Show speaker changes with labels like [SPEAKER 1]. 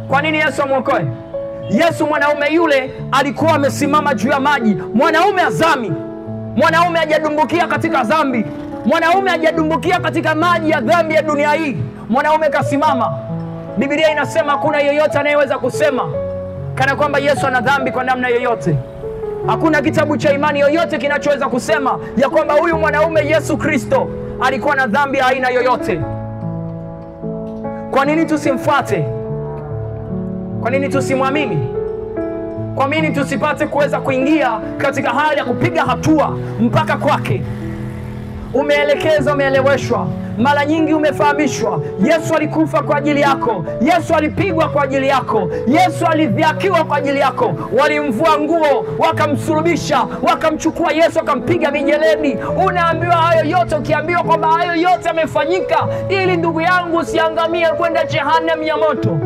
[SPEAKER 1] Kwa nini Yesu amwokoe? Yesu mwanaume yule alikuwa amesimama juu ya maji. Mwanaume azami, mwanaume hajadumbukia katika dhambi, mwanaume hajadumbukia katika maji ya dhambi ya dunia hii. Mwanaume kasimama. Biblia inasema hakuna yeyote anayeweza kusema kana kwamba Yesu ana dhambi kwa namna yoyote. Hakuna kitabu cha imani yoyote kinachoweza kusema ya kwamba huyu mwanaume Yesu Kristo alikuwa na dhambi ya aina yoyote. Kwa nini tusimfuate? Kwa nini tusimwamini? Kwa nini tusipate kuweza kuingia katika hali ya kupiga hatua mpaka kwake? Umeelekezwa, umeeleweshwa, mara nyingi umefahamishwa. Yesu alikufa kwa ajili yako. Yesu alipigwa kwa ajili yako. Yesu alidhihakiwa kwa ajili yako. Walimvua nguo, wakamsulubisha, wakamchukua Yesu, wakampiga mijeledi. Unaambiwa hayo yote, ukiambiwa kwamba hayo yote yamefanyika ili ndugu yangu usiangamie kwenda jehanamu ya moto.